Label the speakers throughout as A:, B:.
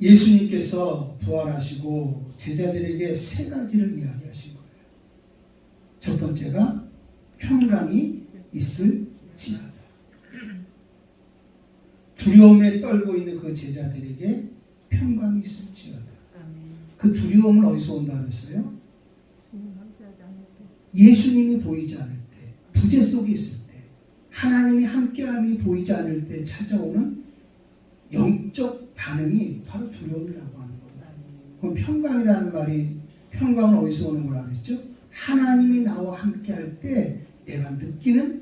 A: 예수님께서 부활하시고 제자들에게 세 가지를 이야기하신 거예요. 첫 번째가 평강이 있을지어다. 두려움에 떨고 있는 그 제자들에게 평강이 있을지어다. 그 두려움은 어디서 온다 그랬어요? 예수님이 보이지 않을 때, 부재 속에 있을 때, 하나님이 함께함이 보이지 않을 때 찾아오는 영적 반응이 바로 두려움이라고 하는 거예요. 그럼 평강이라는 말이, 평강은 어디서 오는 거라고 했죠? 하나님이 나와 함께할 때 내가 느끼는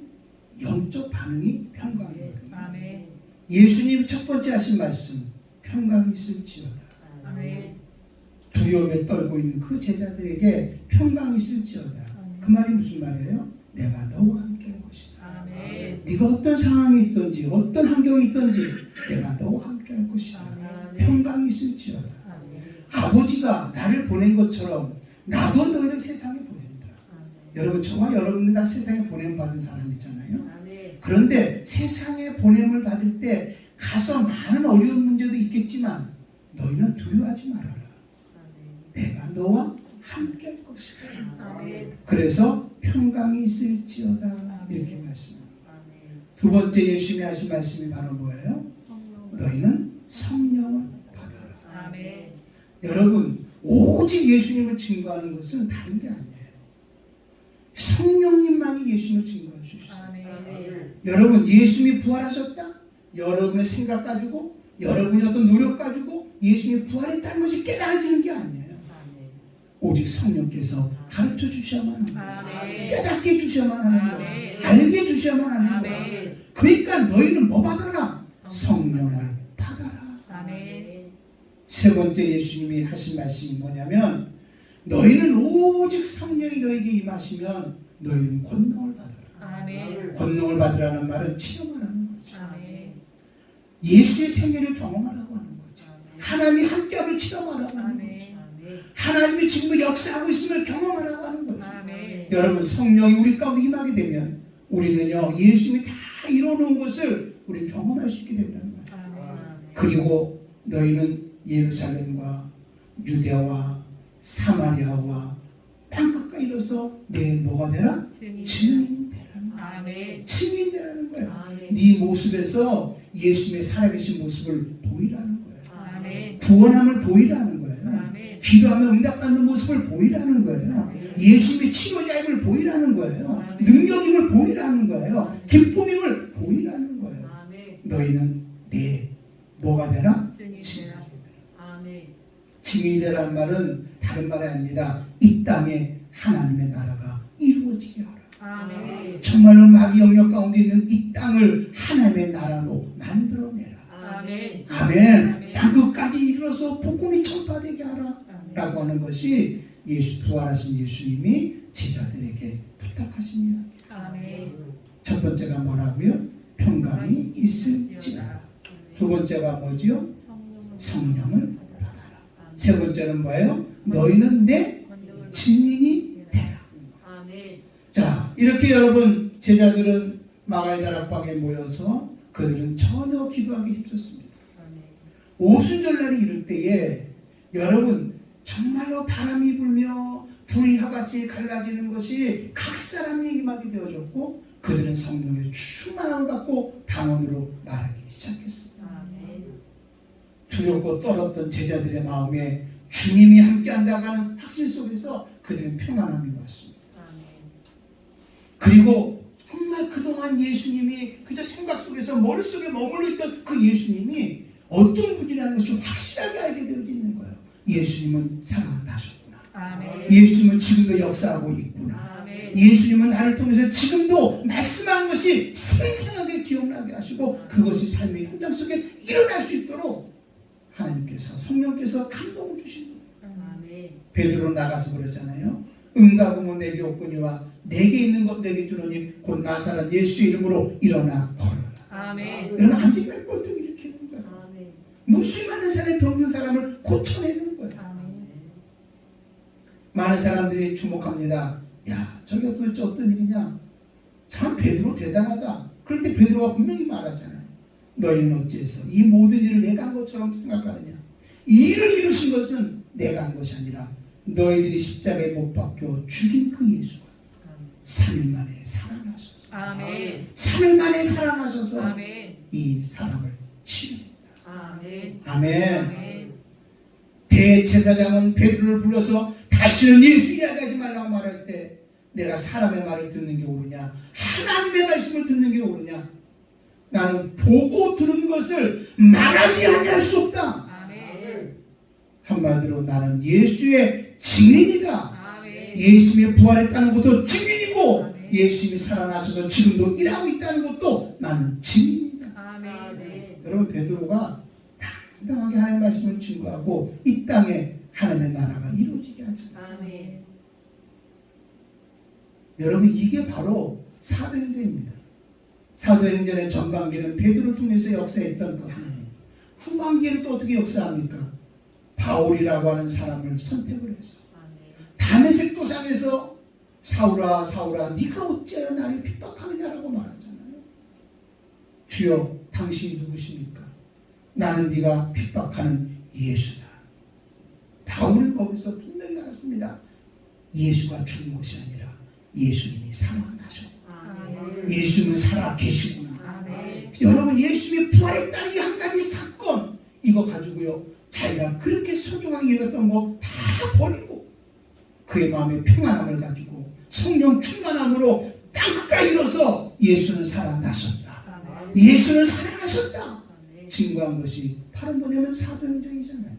A: 영적 반응이 평강이거든요.
B: 아멘.
A: 예수님이 첫 번째 하신 말씀, 평강이 있을지어다.
B: 아멘.
A: 두려움에 떨고 있는 그 제자들에게 평강이 있을지어다. 그 말이 무슨 말이에요? 내가 너와 함께 할 것이다.
B: 아멘.
A: 네가 어떤 상황이 있든지 어떤 환경이 있든지 내가 너와 함께 할 것이다.
B: 아멘.
A: 평강이 있을지어다.
B: 아멘.
A: 아버지가 나를 보낸 것처럼 나도 너희를 세상에 보낸다. 여러분, 저와 여러분들 다 세상에 보냄 받은 사람이잖아요.
B: 아멘.
A: 그런데 세상에 보냄을 받을 때 가서 많은 어려운 문제도 있겠지만 너희는 두려워하지 말아라. 내가 너와 함께 할 것이다.
B: 아멘.
A: 그래서 평강이 있을지어다 이렇게 말씀합니다.
B: 아멘.
A: 두 번째 예수님이 하신 말씀이 바로 뭐예요? 너희는 성령을 받아라.
B: 아멘.
A: 여러분, 오직 예수님을 증거하는 것은 다른 게 아니에요. 성령님만이 예수님을 증거할 수 있어요.
B: 아멘.
A: 여러분, 예수님이 부활하셨다? 여러분의 생각 가지고, 여러분의 어떤 노력 가지고 예수님이 부활했다는 것이 깨달아지는 게 아니에요. 오직 성령께서 가르쳐 주셔야만 하는 거예요.
B: 아멘.
A: 깨닫게 해주셔야만 하는 거예요.
B: 아멘.
A: 알게 해주셔야만 하는 거예요.
B: 아멘.
A: 그러니까 너희는 뭐 받아라? 성령을 받아라.
B: 아멘.
A: 세 번째 예수님이 하신 말씀이 뭐냐면 너희는 오직 성령이 너에게 임하시면 너희는 권능을 받아라.
B: 아멘.
A: 권능을 받으라는 말은 체험하라는 거죠.
B: 아멘.
A: 예수의 생애를 경험하라고 하는 거죠.
B: 아멘.
A: 하나님이 함께함을 체험하라고 하는 거죠.
B: 아멘.
A: 하나님이 지금 역사하고 있음을 경험하라고 하는 거죠.
B: 아멘.
A: 여러분, 성령이 우리 가운데 임하게 되면 우리는요, 예수님이 다 이뤄놓은 것을 우리 경험할 수 있게 된다는 거예요.
B: 아멘.
A: 그리고 너희는 예루살렘과 유대와 사마리아와 땅끝까지 이뤄서 내 뭐가 되라? 증인 되라는 거예요.
B: 아멘.
A: 증인 되라는 거예요.
B: 아멘.
A: 네 모습에서 예수님의 살아계신 모습을 보이라는 거예요.
B: 아멘.
A: 구원함을 보이라는 거예요.
B: 아멘.
A: 기도하면 응답받는 모습을 보이라는 거예요.
B: 아멘.
A: 예수님의 치료자임을 보이라는 거예요.
B: 아멘.
A: 능력임을 보이라는 거예요. 기쁨임을 보이라는 거예요.
B: 아멘.
A: 너희는 내 뭐가 되라?
B: 증인되라. 아멘.
A: 증인이 되라는 말은 다른 말이 아닙니다. 이 땅에 하나님의 나라가 이루어지게 하라.
B: 아멘.
A: 정말로 마귀 영역 가운데 있는 이 땅을 하나님의 나라로 만들어내라.
B: 아멘.
A: 아멘. 땅끝까지 이르러서 복음이 전파되게 하라.
B: 아멘.
A: 라고 하는 것이 부활하신 예수님이 제자들에게 부탁하신 이야기.
B: 아멘.
A: 첫 번째가 뭐라고요? 평강이 있을지어다. 두 번째가 뭐지요? 성령을 받아라. 세 번째는 뭐예요? 너희는 내 증인이 되라.
B: 아멘.
A: 자, 이렇게 여러분, 제자들은 마가의 다락방에 모여서 그들은 전혀 기도하기 힘썼습니다.
B: 아멘.
A: 오순절날이 이럴 때에 여러분, 정말로 바람이 불며 불이 하같이 갈라지는 것이 각 사람이 임하게 되어졌고 그들은 성령의 충만함을 받고 방언으로 말하기 시작했습니다.
B: 아멘.
A: 두렵고 떨었던 제자들의 마음에 주님이 함께한다고 하는 확신 속에서 그들은 평안함이 왔습니다.
B: 아멘.
A: 그리고 정말 그동안 예수님이 그저 생각 속에서 머릿속에 머물러 있던 그 예수님이 어떤 분이라는 것을 확실하게 알게 되어지는 거예요. 예수님은 살아나셨구나.
B: 아멘.
A: 예수님은 지금도 역사하고 있구나.
B: 아멘.
A: 예수님은 나를 통해서 지금도 말씀한 것이 생생하게 기억나게 하시고 그것이 삶의 현장 속에 일어날 수 있도록 하나님께서, 성령께서 감동을 주신 거예요.
B: 아멘.
A: 베드로 나가서 그러잖아요. 은과 금은 내게 없거니와 내게 있는 것 내게 주노니 곧 나사렛 예수의 이름으로 일어나 걸어라.
B: 아멘.
A: 여러분, 안진걸 꼴떡 일으키는 거예요.
B: 아멘.
A: 무수히 많은 사람의 병든 사람을 고쳐내는 거예요.
B: 아멘.
A: 많은 사람들이 주목합니다. 야, 저게 도대체 어떤 일이냐? 참 베드로 대단하다. 그럴 때 베드로가 분명히 말하잖아요. 너희는 어찌해서 이 모든 일을 내가 한 것처럼 생각하느냐? 이 일을 이루신 것은 내가 한 것이 아니라 너희들이 십자가에 못 박혀 죽인 그 예수가 3일 만에 살아나셔서
B: 아멘.
A: 3일 만에 살아나셔서
B: 아멘.
A: 이 사람을 치릅니다.
B: 아멘.
A: 아멘.
B: 아멘.
A: 대제사장은 베드로를 불러서 다시는 예수 이야기하지 말라고 말할 때 내가 사람의 말을 듣는 게 옳으냐 하나님의 말씀을 듣는 게 옳으냐 나는 보고 들은 것을 말하지 아니할 수 없다.
B: 아멘.
A: 한마디로 나는 예수의 증인이다.
B: 아멘.
A: 예수님이 부활했다는 것도 증인이고
B: 아멘.
A: 예수님이 살아나셔서 지금도 일하고 있다는 것도 나는 증인이다.
B: 아멘.
A: 여러분 베드로가 당당하게 하나님의 말씀을 증거하고 이 땅에 하나님의 나라가 이루어지게 하죠.
B: 아멘.
A: 여러분 이게 바로 사도행전입니다. 사도행전의 전반기는 베드로를 통해서 역사했던 그 하나님, 후반기는 또 어떻게 역사합니까? 바울이라고 하는 사람을 선택을 해서 다메섹 도상에서 사울아 사울아 네가 어찌하여 나를 핍박하느냐라고 말하잖아요. 주여 당신이 누구십니까? 나는 네가 핍박하는 예수다. 바울은 거기서 분명히 알았습니다. 예수가 죽은 것이 아니라 예수님이 살아나셨고
B: 아멘.
A: 예수님은 살아 계시구나.
B: 아멘.
A: 여러분 예수님이 부활했다는 이 한 가지 사건 이거 가지고요 자기가 그렇게 소중하게 여겼던 거 다 버리고 그의 마음에 평안함을 가지고 성령 충만함으로 땅끝까지 일어서 예수는 살아나셨다.
B: 아멘.
A: 예수는 살아나셨다.
B: 아멘.
A: 증거한 것이 바로 뭐냐면 사도행전이잖아요.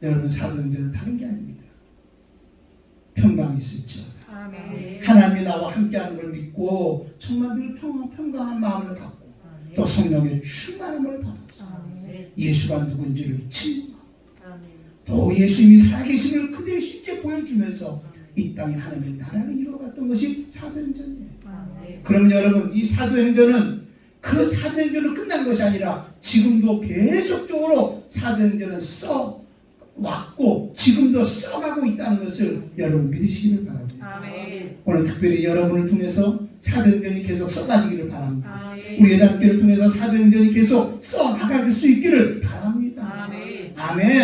A: 여러분 사도행전은 다른 게 아닙니다. 평강이 있을지어다.
B: 아멘.
A: 하나님이 나와 함께하는 걸 믿고 정말 늘 평강한 마음을 갖고 또 성령의 충만함을 받았어.
B: 아멘.
A: 예수가 누군지를 증거하고
B: 아멘.
A: 또 예수님이 살아계심을 그대로 실제 보여주면서 이 땅에 하나님의 나라를 이루어갔던 것이 사도행전이에요.
B: 아멘.
A: 그러면 여러분 이 사도행전은 그 사도행전으로 끝난 것이 아니라 지금도 계속적으로 사도행전은 써왔고 지금도 써가고 있다는 것을 여러분 믿으시기를 바랍니다.
B: 아멘.
A: 오늘 특별히 여러분을 통해서 사도행전이 계속 써가지기를 바랍니다.
B: 아멘.
A: 우리 예단교를 통해서 사도행전이 계속 써나갈 수 있기를 바랍니다.
B: 아멘.
A: 아멘.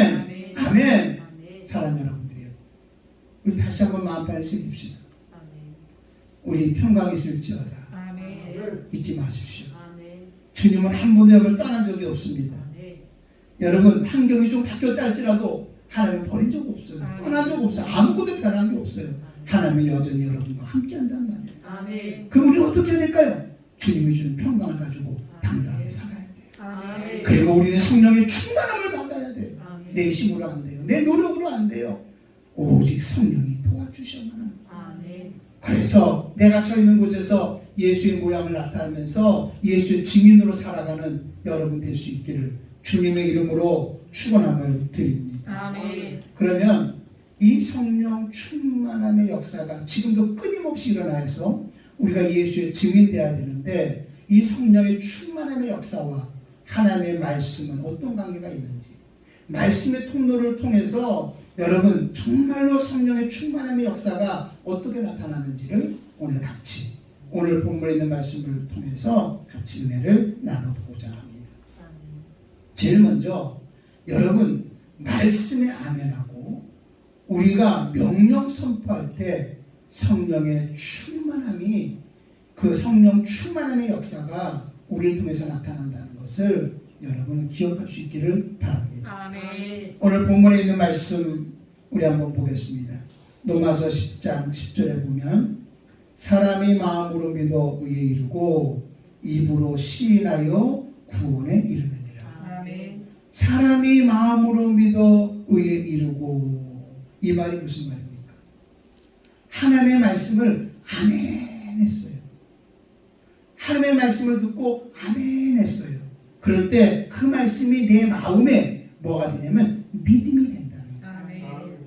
A: 아멘.
B: 아멘.
A: 사랑하는 여러분들이요. 우리 다시 한번 마음판에 새깁시다.
B: 아멘.
A: 우리 평강이 있을지어다.
B: 아멘.
A: 잊지 마십시오.
B: 아멘.
A: 주님은 한 번도 여러분을 떠난 적이 없습니다.
B: 아멘.
A: 여러분 환경이 좀 바뀌었다 할지라도 하나님은 버린 적 없어요. 떠난 적 없어요. 아무것도 변한 게 없어요. 하나님은 여전히 여러분과 함께 한단 말이에요.
B: 아멘.
A: 그럼 우리는 어떻게 해야 될까요? 주님이 주는 평강을 가지고 당당하게 살아야 돼요.
B: 아멘.
A: 그리고 우리는 성령의 충만함을 받아야 돼요.
B: 아멘.
A: 내 힘으로 안 돼요. 내 노력으로 안 돼요. 오직 성령이 도와주셔야만.
B: 아멘.
A: 그래서 내가 서 있는 곳에서 예수의 모양을 나타내면서 예수의 증인으로 살아가는 여러분 될 수 있기를 주님의 이름으로 축원함을 드립니다.
B: 아멘.
A: 그러면 이 성령 충만함의 역사가 지금도 끊임없이 일어나서 우리가 예수의 증인 되어야 되는데 이 성령의 충만함의 역사와 하나님의 말씀은 어떤 관계가 있는지 말씀의 통로를 통해서 여러분 정말로 성령의 충만함의 역사가 어떻게 나타나는지를 오늘 같이 오늘 본문에 있는 말씀을 통해서 같이 은혜를 나눠보고자 합니다. 제일 먼저 여러분 말씀에 아멘하고 우리가 명령 선포할 때 성령의 충만함이 그 성령 충만함의 역사가 우리를 통해서 나타난다는 것을 여러분 기억할 수 있기를 바랍니다.
B: 아멘.
A: 오늘 본문에 있는 말씀 우리 한번 보겠습니다. 로마서 10장 10절에 보면 사람이 마음으로 믿어 의에 이르고 입으로 시인하여 구원에 이르느니라.
B: 아멘.
A: 사람이 마음으로 믿어 의에 이르고 이 말이 무슨 말입니까? 하나님의 말씀을 아멘 했어요. 하나님의 말씀을 듣고 아멘 했어요. 그럴 때 그 말씀이 내 마음에 뭐가 되냐면 믿음이 된다는 거예요.
B: 아멘.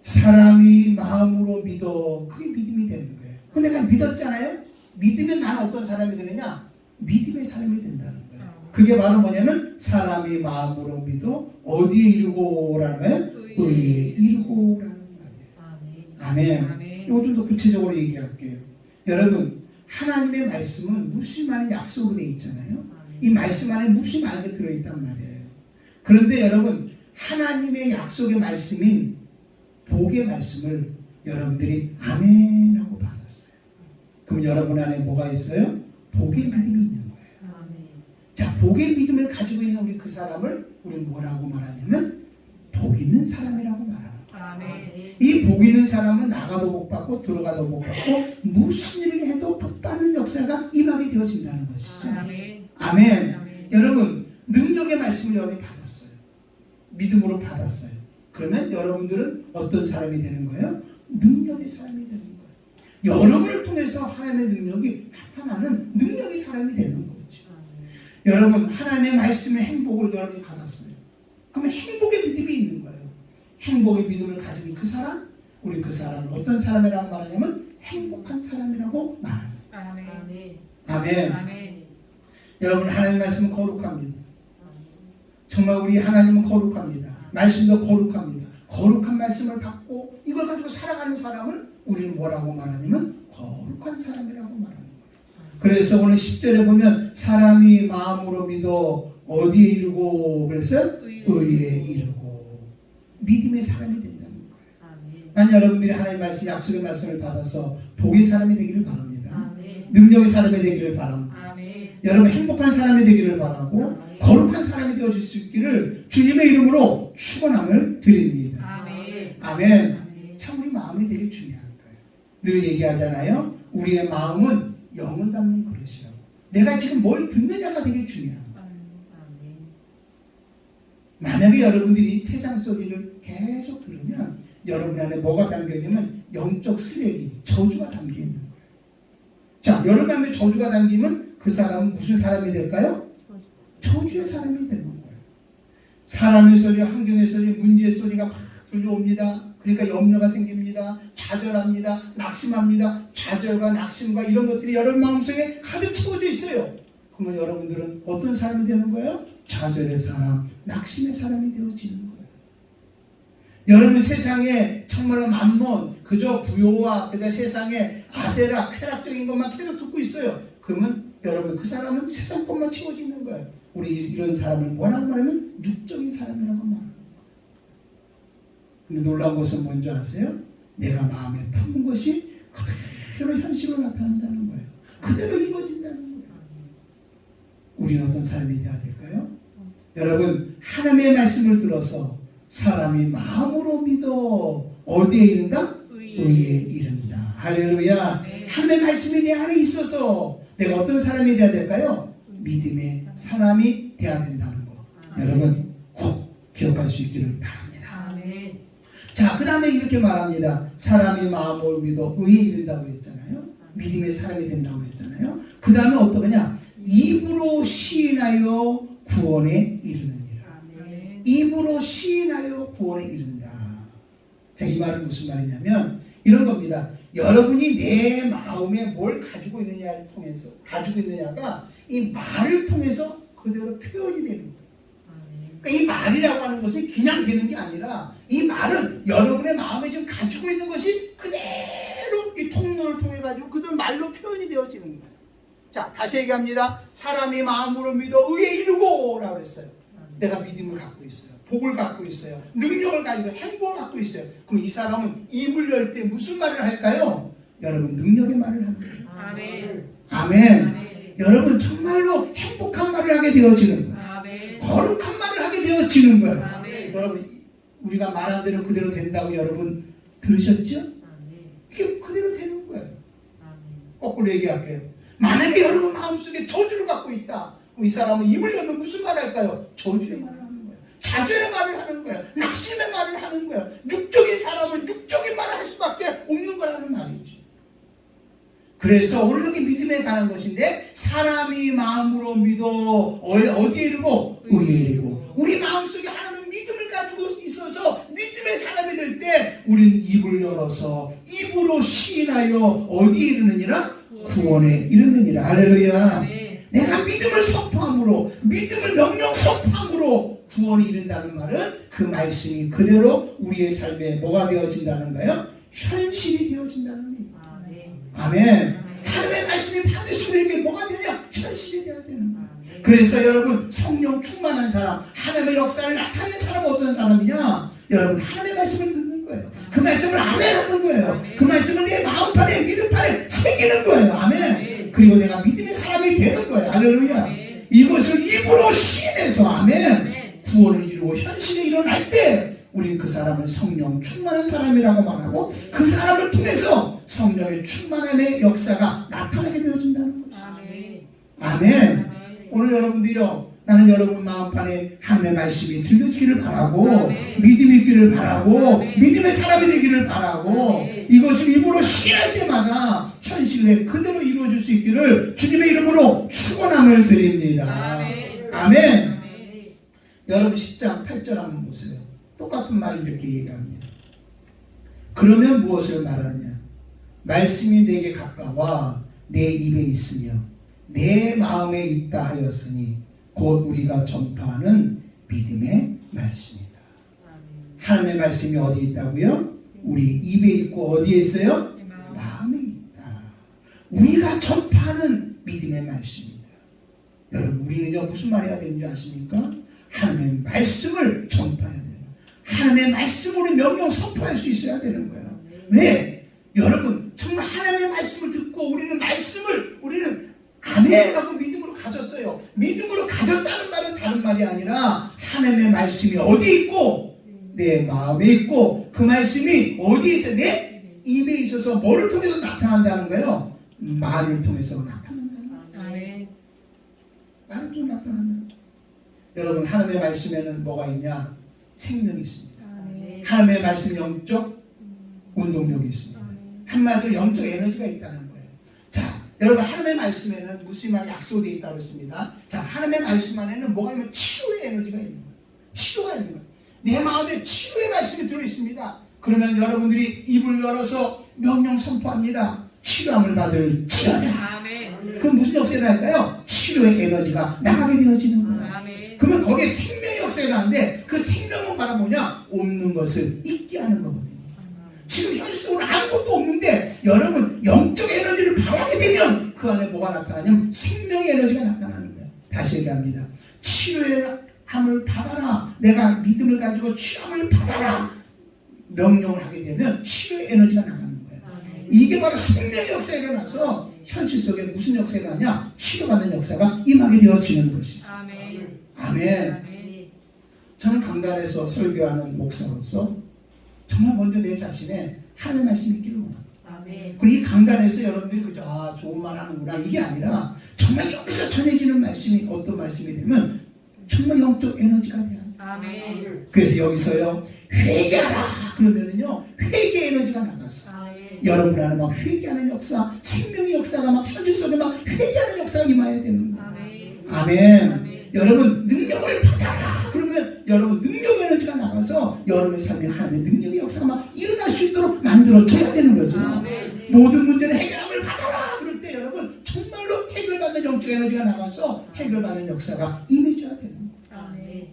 A: 사람이 마음으로 믿어 그게 믿음이 되는 거예요. 근데 내가 믿었잖아요. 믿으면 나는 어떤 사람이 되느냐? 믿음의 사람이 된다는 거예요. 그게 바로 뭐냐면 사람이 마음으로 믿어 어디에 이르고라는 의에 이르고라는 말이에요.
B: 아멘.
A: 아멘.
B: 아멘.
A: 이거 좀 더 구체적으로 얘기할게요. 여러분 하나님의 말씀은 무수히 많은 약속으로 되어 있잖아요. 이 말씀 안에 무수히 많은 게 들어있단 말이에요. 그런데 여러분 하나님의 약속의 말씀인 복의 말씀을 여러분들이 아멘하고 받았어요. 그럼 여러분 안에 뭐가 있어요? 복의 믿음이 있는 거예요. 자, 복의 믿음을 가지고 있는 우리 그 사람을 우리는 뭐라고 말하냐면 복 있는 사람이라고 말합니다. 이 복 있는 사람은 나가도 복 받고 들어가도 복 받고 무슨 일을 해도 복 받는 역사가 임하게 되어진다는 것이죠. 아멘. 여러분 능력의 말씀을 여러분이 받았어요. 믿음으로 받았어요. 그러면 여러분들은 어떤 사람이 되는 거예요? 능력의 사람이 되는 거예요. 여러분을 통해서 하나님의 능력이 나타나는 능력의 사람이 되는 거죠. 여러분 하나님의 말씀의 행복을 여러분이 받았어요. 그러면 행복의 믿음이 있는 거예요. 행복의 믿음을 가진 그 사람, 우리 그 사람을 어떤 사람이라고 말하냐면 행복한 사람이라고 말합니다. 아멘. 여러분 하나님의 말씀은 거룩합니다. 정말 우리 하나님은 거룩합니다. 말씀도 거룩합니다. 거룩한 말씀을 받고 이걸 가지고 살아가는 사람을 우리는 뭐라고 말하냐면 거룩한 사람이라고 말하는 거예요. 그래서 오늘 10절에 보면 사람이 마음으로 믿어 어디에 이르고 그래서 의에 이르고 믿음의 사람이 된다는 거예요. 난 여러분들이 하나님의 말씀, 약속의 말씀을 받아서 복의 사람이 되기를 바랍니다. 능력의 사람이 되기를 바랍니다. 여러분 행복한 사람이 되기를 바라고 거룩한 사람이 되어질 수 있기를 주님의 이름으로 축원함을 드립니다. 아멘. 참 우리 마음이 되게 중요한 거예요. 늘 얘기하잖아요. 우리의 마음은 영을 담는 그릇이라고. 내가 지금 뭘 듣느냐가 되게 중요한 거예요. 만약에 여러분들이 세상 소리를 계속 들으면 여러분 안에 뭐가 담겨있냐면 영적 쓰레기, 저주가 담겨있는 거예요. 자, 여러분 안에 저주가 담기면 그 사람은 무슨 사람이 될까요? 저주의 사람이 되는 거예요. 사람의 소리, 환경의 소리, 문제의 소리가 막 들려옵니다. 그러니까 염려가 생깁니다. 좌절합니다. 낙심합니다. 좌절과 낙심과 이런 것들이 여러분 마음속에 가득 채워져 있어요. 그러면 여러분들은 어떤 사람이 되는 거예요? 좌절의 사람, 낙심의 사람이 되어지는 거예요. 여러분 세상에 정말로 만몬, 그저 부요와 그저 세상에 아세라, 쾌락적인 것만 계속 듣고 있어요. 그러면 여러분 그 사람은 세상 것만 채워져 있는 거예요. 우리 이런 사람을 뭐라고 말하면 육적인 사람이라고 말합니다. 근데 놀라운 것은 뭔지 아세요? 내가 마음에 품은 것이 그대로 현실로 나타난다는 거예요. 그대로 이루어진다는 거예요. 우리는 어떤 사람이 되어야 될까요? 여러분 하나님의 말씀을 들어서 사람이 마음으로 믿어 어디에 이른다? 의에 이른다. 할렐루야. 하나님의 말씀이 내 안에 있어서 내가 어떤 사람이 되어야 될까요? 믿음의 사람이 되어야 된다는 거. 여러분 꼭 기억할 수 있기를 바랍니다. 자, 그 다음에 이렇게 말합니다. 사람이 마음으로 믿어 의에 이른다고 그랬잖아요. 믿음의 사람이 된다고 그랬잖아요. 그 다음에 어떠냐? 입으로 시인하여 구원에 이르느니라. 입으로 시인하여 구원에 이른다. 자, 이 말은 무슨 말이냐면 이런 겁니다. 여러분이 내 마음에 뭘 가지고 있느냐를 통해서 가지고 있느냐가 이 말을 통해서 그대로 표현이 되는 거예요. 그러니까 이 말이라고 하는 것은 그냥 되는 게 아니라 이 말은 여러분의 마음에 지금 가지고 있는 것이 그대로 이 통로를 통해 가지고 그대로 말로 표현이 되어지는 거예요. 자, 다시 얘기합니다. 사람이 마음으로 믿어 의에 이르고 라고 했어요. 내가 믿음을 갖고 있어요. 복을 갖고 있어요. 능력을 가지고 행복을 갖고 있어요. 그럼 이 사람은 입을 열 때 무슨 말을 할까요? 여러분 능력의 말을 하는 거예요. 아멘. 여러분 정말로 행복한 말을 하게 되어지는 거예요. 거룩한 말을 하게 되어지는 거예요. 여러분 우리가 말한 대로 그대로 된다고 여러분 들으셨죠? 이게 그대로 되는 거예요. 거꾸로 얘기할게요. 만약에 여러분 마음속에 저주를 갖고 있다. 그럼 이 사람은 입을 열면 무슨 말을 할까요? 저주의 말을 하는 거예요. 좌절의 말을 하는 거예요. 낙심의 말을 하는 거예요. 육적인 사람은 육적인 말을 할 수밖에 없는 거라는 말이지. 그래서 오늘 여기 믿음에 관한 것인데 사람이 마음으로 믿어 어디에 이르고 의에 이르고 우리 마음속에 하나님 믿음을 가지고 있어서 믿음의 사람이 될 때 우리는 입을 열어서 입으로 시인하여 어디에 이르느니라 구원에 이르느니라. 할렐루야. 내가 믿음을 선포함으로 믿음을 명령 선포함으로 구원에 이른다는 말은 그 말씀이 그대로 우리의 삶에 뭐가 되어진다는 거예요? 현실이 되어진다는 거예요. 아멘. 하나님의 말씀이 반드시 우리에게 뭐가 되냐? 현실이 되어야 되는 거예요. 그래서 여러분 성령 충만한 사람, 하나님의 역사를 나타내는 사람은 어떤 사람이냐? 여러분 하나님의 말씀을 듣는 거예요. 그 말씀을 아멘하는 거예요. 그 말씀을 내 마음판에 믿음판에 새기는 거예요. 아멘. 그리고 내가 믿음의 사람이 되는 거예요. 할렐루야. 이것을 입으로 시인해서 아멘. 구원을 이루고 현실에 일어날 때 우리는 그 사람을 성령 충만한 사람이라고 말하고 그 사람을 통해서 성령의 충만함의 역사가 나타나게 되어진다는 거죠. 아멘. 오늘 여러분들이요, 나는 여러분 마음판에 하나님의 말씀이 들려지기를 바라고 믿음이 있기를 바라고 믿음의 사람이 되기를 바라고 이것을 입으로 시인할 때마다 현실에 그대로 이루어질 수 있기를 주님의 이름으로 축원함을 드립니다. 아멘. 여러분 10장 8절 한번 보세요. 똑같은 말이 이렇게 얘기합니다. 그러면 무엇을 말하느냐? 말씀이 내게 가까워 내 입에 있으며 내 마음에 있다 하였으니 곧 우리가 전파하는 믿음의 말씀이다. 하나님의 말씀이 어디 있다고요? 우리 입에 있고 어디에 있어요? 마음에 있다. 우리가 전파하는 믿음의 말씀이다. 여러분 우리는요 무슨 말 해야 되는지 아십니까? 하나님의 말씀을 전파해야 돼요. 하나님의 말씀으로 명령 선포할 수 있어야 되는 거예요. 왜? 여러분 정말 하나님의 말씀을 듣고 우리는 아멘하고 믿음으로 가졌어요. 믿음으로 가졌다는 말은 다른 말이 아니라 하나님의 말씀이 어디 있고 내 마음에 있고 그 말씀이 어디에 있어? 내 입에 있어서 뭐를 통해서 나타난다는 거예요? 말을 통해서 나타난다는 거예요. 말을 통해서 나타난다는 거예요. 여러분 하나님의 말씀에는 뭐가 있냐? 생명이 있습니다. 하나님의 말씀 영적 운동력이 있습니다. 한마디로 영적 에너지가 있다는 거예요. 자, 여러분 하나님의 말씀에는 무슨 말이 약속되어 있다고 했습니다. 자, 하나님의 말씀 안에는 뭐가 있냐면 치료의 에너지가 있는 거예요. 치료가 있는 거예요. 내 마음에 치료의 말씀이 들어있습니다. 그러면 여러분들이 입을 열어서 명령 선포합니다. 치료함을 받을 지어야. 그럼 무슨 역사가 날까요? 치료의 에너지가 나가게 되어지는 거예요. 그러면 거기에 생명의 역사가 나는데 그 생명은 바로 뭐냐? 없는 것을 있게 하는 거거든요. 지금 현실적으로 아무것도 없는데 여러분 영적 에너지를 바라게 되면 그 안에 뭐가 나타나냐면 생명의 에너지가 나타나는 거예요. 다시 얘기합니다. 치료의 함을 받아라. 내가 믿음을 가지고 치료함을 받아라. 명령을 하게 되면 치료의 에너지가 나가는 거예요. 이게 바로 생명의 역사가 일어나서 현실 속에 무슨 역사가 일어나냐? 치료받는 역사가 임하게 되어지는 것이죠. 아멘. 저는 강단에서 설교하는 목사로서 정말 먼저 내 자신의 하나님의 말씀이 있기를 원합니다. 그리고 이 강단에서 여러분들이 그저 좋은 말 하는구나 이게 아니라 정말 여기서 전해지는 말씀이 어떤 말씀이 되면 정말 영적 에너지가 돼요. 그래서 여기서요 회개하라 그러면은요 회개 에너지가 나갔어. 여러분 안에 막 회개하는 역사, 생명의 역사가 막 현실 속에 막 회개하는 역사가 임해야 되는 거예요. 아멘. 여러분 능력을 받아라. 그러면 여러분 능력 에너지가 나가서 여러분의 삶에 하나님의 능력의 역사가 막 일어날 수 있도록 만들어줘야 되는 거죠. 모든 문제는 해결함을 받아라. 그럴 때 여러분 정말로 해결받는 영적 에너지가 나가서 해결받는 역사가 임해져야 되는 거예요.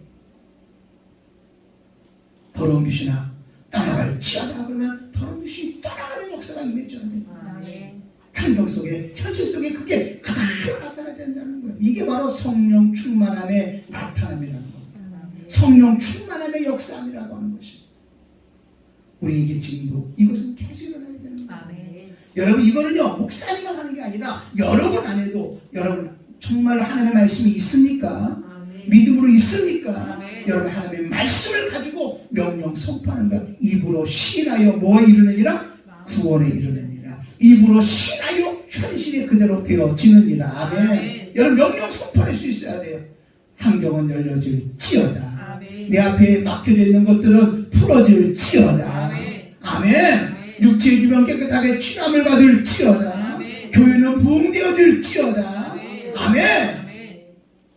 A: 더러운 귀신아 떠나갈 지어다 그러면 더러운 귀신이 떠나가는 역사가 임해져야 되는 거예요. 환경 속에 현실 속에 그게 그대로 나타나야 된다는 거예요. 이게 바로 성령 충만함의 나타남이라는 겁니다. 성령 충만함의 역사함이라고 하는 것입니다. 우리에게 지금도 이것은 계속 일어나야 되는 거예요. 여러분 이거는요 목사님만 하는 게 아니라 여러분 안에도 여러분 정말 하나님의 말씀이 있습니까? 믿음으로 있습니까? 여러분 하나님의 말씀을 가지고 명령 선포하는 것 입으로 시인하여 뭐에 이르느니라? 구원에 이르느니라. 입으로 신하여 현실이 그대로 되어지느니라. 아멘. 여러분 명령 선포할 수 있어야 돼요. 환경은 열려질지어다. 내 앞에 막혀져 있는 것들은 풀어질지어다. 아멘. 육체의 주변 깨끗하게 치료함을 받을지어다. 교회는 부흥되어질지어다. 아멘.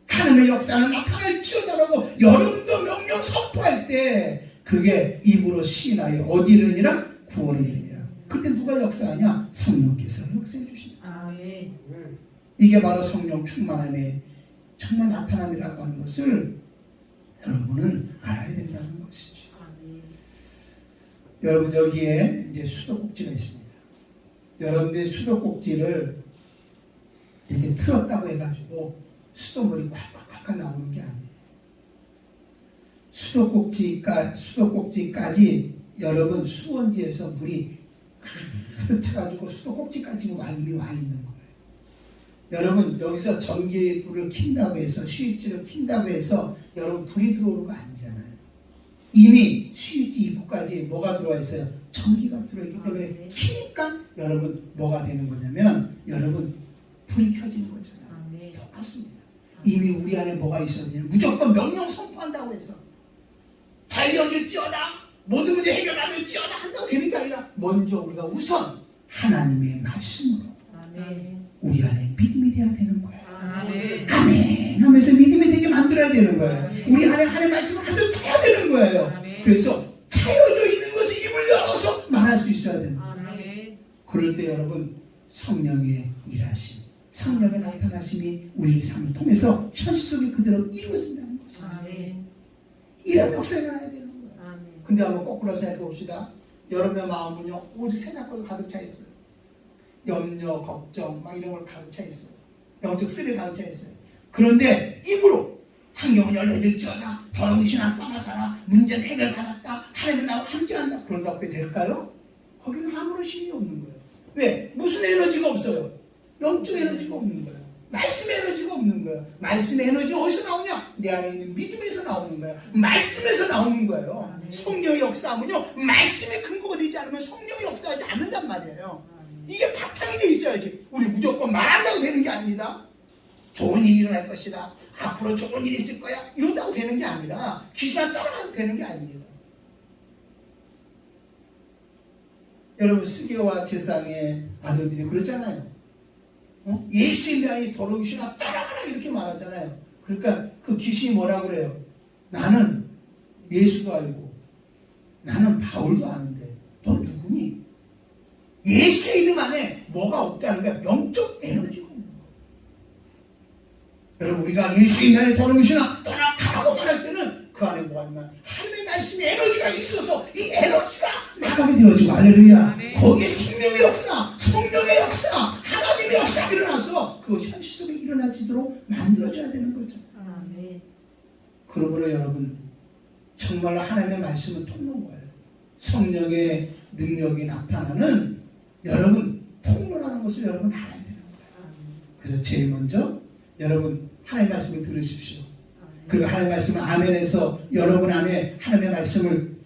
A: 하나님의 역사는 나타날지어다라고 여러분도 명령 선포할 때 그게 입으로 시인하여 어디 이르느니라? 구원에 이르느니라. 그때 누가 역사하냐? 성령께서 역사해 주십니다. 이게 바로 성령 충만함의 정말 나타남이라고 하는 것을 여러분은 알아야 된다는 것이죠. 여러분 여기에 이제 수도꼭지가 있습니다. 여러분들이 수도꼭지를 이렇게 틀었다고 해가지고 수돗물이 콸콸콸 나오는 게 아니에요. 수도꼭지까지 여러분 수원지에서 물이 가득 차가지고 수도꼭지까지 이미 와 있는 거예요. 여러분 여기서 전기불을 킨다고 해서 스위치를 킨다고 해서 여러분 불이 들어오는 거 아니잖아요. 이미 스위치 입구까지 뭐가 들어와 있어요? 전기가 들어있기 때문에 키니까 여러분 뭐가 되는 거냐면 여러분 불이 켜지는 거잖아요. 똑같습니다. 이미 우리 안에 뭐가 있었냐면 무조건 명령 선포한다고 해서 잘 이루어질지어다 모든 문제 해결받을지어다 한다고 되는 게 아니라 먼저 우리가 우선 하나님의 말씀으로 우리 안에 믿음이 돼야 되는 거예요. 아멘 하면서 믿음이 되게 만들어야 되는 거예요. 우리 안에 하나님의 말씀을 가득 차야 되는 거예요. 그래서 차여져 있는 것을 입을 열어서 말할 수 있어야 되는 거예요. 그럴 때 여러분 성령의 일하심, 성령의 나타나심이 우리 삶을 통해서 현실 속에 그대로 이루어진다는 거죠. 이런 역사가 나야 되는 거예요. 근데 한번 거꾸로 생각해 봅시다. 여러분의 마음은요 오직 세상과 가득 차 있어요. 염려, 걱정 막 이런 걸 가득 차 있어요. 영적 쓰레기 가득 차 있어요. 그런데 입으로 환경은 열려질지어다 더러운 신앙 떠나가라 문제는 해결받았다 하나님 나와 함께한다 그런다고 그게 될까요? 거기는 아무런 힘이 없는 거예요. 왜? 무슨 에너지가 없어요. 영적 에너지가 없는 거예요. 말씀의 에너지가 없는 거예요. 말씀의 에너지 어디서 나오냐? 내 안에 있는 믿음에서 나오는 거예요. 말씀에서 나오는 거예요. 성령의 역사하면요 말씀의 근거가 되지 않으면 성령의 역사하지 않는단 말이에요. 이게 바탕이 돼 있어야지. 우리 무조건 말한다고 되는 게 아닙니다. 좋은 일이 일어날 것이다. 앞으로 좋은 일이 있을 거야. 이런다고 되는 게 아니라 귀신아 떠나가도 되는 게 아니에요. 여러분 스게와 제상의 아들들이 그렇잖아요. 예수의 명이 더러운 귀신아 떠나가라 이렇게 말하잖아요. 그러니까 그 귀신이 뭐라고 그래요? 나는 예수도 알고 나는 바울도 아는데 너 누구니? 예수의 이름 안에 뭐가 없다는 거야? 영적 에너지가 없는 거야. 여러분 우리가 예수의 명에 더러운 귀신아 떠나가라고 말할 때는 그 안에 뭐가 있나? 하나님의 말씀의 에너지가 있어서 이 에너지가 나가게 되어지고 할렐루야. 거기에 생명의 역사, 성령의 역사, 하나님의 역사가 일어나서 그것이 현실 속에 일어나지도록 만들어져야 되는 거죠. 그러므로 여러분 정말로 하나님의 말씀은 통로인 거예요. 성령의 능력이 나타나는 여러분 통로라는 것을 여러분 알아야 되는 거예요. 그래서 제일 먼저 여러분 하나님의 말씀을 들으십시오. 그리고 하나님의 말씀을 아멘해서 여러분 안에 하나님의 말씀을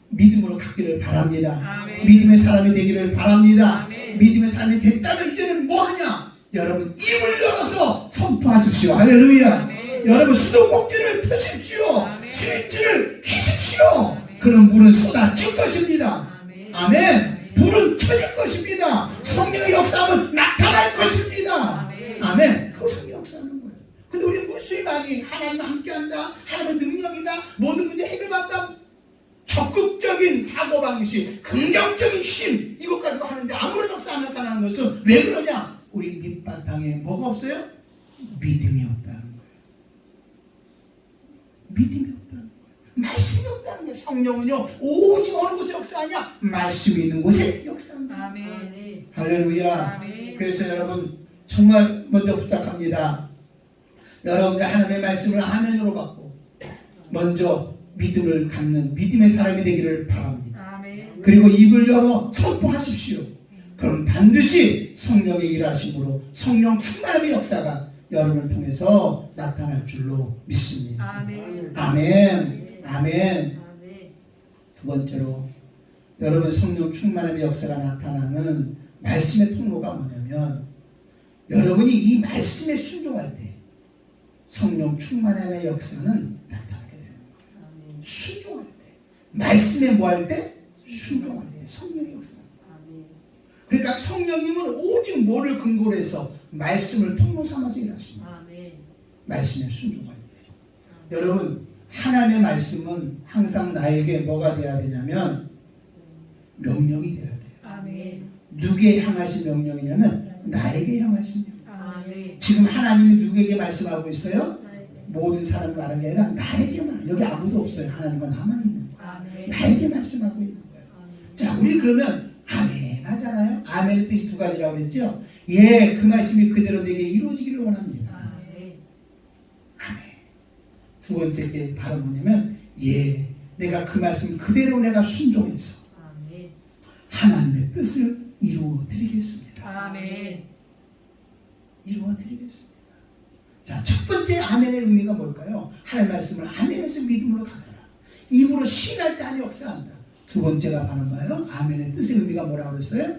A: 믿음으로 갖기를 바랍니다. 믿음의 사람이 되기를 바랍니다. 믿음의 사람이 됐다면 이제는 뭐하냐? 여러분 입을 열어서 선포하십시오. 할렐루야. 여러분 수도꼭지를 트십시오. 스위치를 키십시오. 그런 물은 쏟아질 것입니다. 아멘. 불은 켜질 것입니다. 성령의 역사는 나타날 것입니다. 아멘. 그 성령 역사하는 거예요. 근데 우리 무수히 많이 하나님과 함께한다, 하나님의 능력이다, 모든 문제 해결한다, 적극적인 사고방식, 긍정적인 힘 이것 가지고 하는데 아무런 역사 안 나타나는 것은 왜 그러냐? 우리 밑바탕에 뭐가 없어요? 믿음이 없다는 거예요. 믿음이 없다는 거예요. 말씀이 없다는 거예요. 성령은요 오직 어느 곳에 역사하냐? 말씀이 있는 곳에 역사합니다.
B: 아멘.
A: 할렐루야.
B: 아멘.
A: 그래서 여러분 정말 먼저 부탁합니다. 여러분들 하나님의 말씀을 아멘으로 받고 먼저 믿음을 갖는 믿음의 사람이 되기를 바랍니다.
B: 아멘.
A: 그리고 입을 열어 선포하십시오. 그럼 반드시 성령의 일하심으로 성령 충만함의 역사가 여러분을 통해서 나타날 줄로 믿습니다.
B: 아멘.
A: 아멘. 아멘.
B: 아멘.
A: 두 번째로 여러분 성령 충만함의 역사가 나타나는 말씀의 통로가 뭐냐면 여러분이 이 말씀에 순종할 때 성령 충만함의 역사는 나타나게 되는 거예요. 순종할 때 말씀에 뭐 할 때? 순종할 때 성령의 역사. 그러니까 성령님은 오직 뭐를 근거로 해서 말씀을 통로 삼아서 일하십니다. 말씀에 순종할 때. 여러분 하나님의 말씀은 항상 나에게 뭐가 돼야 되냐면 명령이 돼야 돼요. 누구에 향하신 명령이냐면 나에게 향하신 명령. 지금 하나님이 누구에게 말씀하고 있어요? 모든 사람이 말하는 게 아니라 나에게만. 여기 아무도 없어요. 하나님과 나만 있는 거예요. 나에게 말씀하고 있는 거예요. 자, 우리 그러면 아멘 하잖아요. 아멘의 뜻이 두 가지라고 했죠. 예, 그 말씀이 그대로 내게 이루어지기를 원합니다. 두 번째 게 바로 뭐냐면 내가 그 말씀 그대로 내가 순종해서
B: 아멘.
A: 하나님의 뜻을 이루어 드리겠습니다.
B: 아멘.
A: 이루어 드리겠습니다. 자, 첫 번째 아멘의 의미가 뭘까요? 하나님의 말씀을 아멘에서 믿음으로 가져라. 입으로 시인할 때 안에 역사한다. 두 번째가 바로 뭐예요? 아멘의 뜻의 의미가 뭐라고 그랬어요?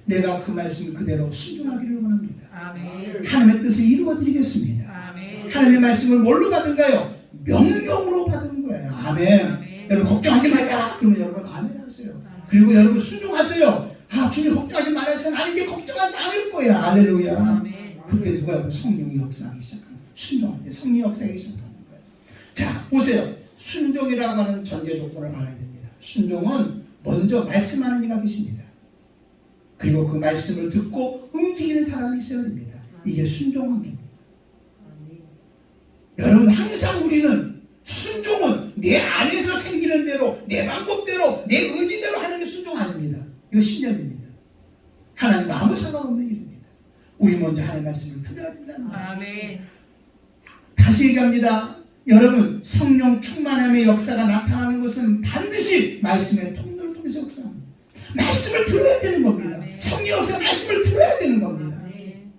A: 내가 그 말씀 그대로 순종하기를 원합니다.
B: 아멘.
A: 하나님의 뜻을 이루어 드리겠습니다.
B: 아멘.
A: 하나님의 말씀을 뭘로 받은가요? 명령으로 받은 거예요. 아멘.
B: 아멘.
A: 여러분 걱정하지 말라. 그러면 여러분 아멘 하세요. 그리고 여러분 순종하세요. 주님 걱정하지 말아서 나는 이제 걱정하지 않을 거야. 할렐루야.
B: 아멘.
A: 그때 누가 여러분 성령이 역사하기 시작하는 순종할 때 성령이 역사하기 시작하는 거예요. 자, 보세요. 순종이라고 하는 전제 조건을 알아야 됩니다. 순종은 먼저 말씀하는 이가 계십니다. 그리고 그 말씀을 듣고 움직이는 사람이 있어야 됩니다. 이게 순종한 겁니다. 여러분 항상 우리는 순종은 내 안에서 생기는 대로 내 방법대로 내 의지대로 하는 게 순종 아닙니다. 이거 신념입니다. 하나님과 아무 상관없는 일입니다. 우리 먼저 하나님의 말씀을 들어야 된다는 거예요.
B: 아멘.
A: 다시 얘기합니다. 여러분 성령 충만함의 역사가 나타나는 것은 반드시 말씀의 통로를 통해서 역사합니다. 말씀을 들어야 되는 겁니다. 성령 역사 말씀을 들어야 되는 겁니다.
B: 아멘.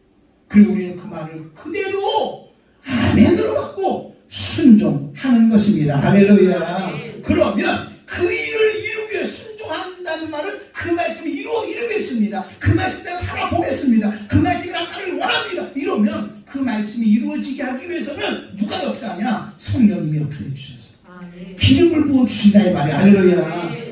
A: 그리고 우리는 그 말을 그대로 아멘으로 받고 순종하는 것입니다. 할렐루야. 그러면 그 일을 이루기 위해 순종한다는 말은 그 말씀을 이루겠습니다. 그 말씀대로 살아보겠습니다. 그 말씀이 나타나길 원합니다. 이러면 그 말씀이 이루어지게 하기 위해서는 누가 역사하냐? 성령님이 역사해 주셨어요.
B: 아멘.
A: 기름을 부어주신다 이 말이에요. 할렐루야.
B: 아멘.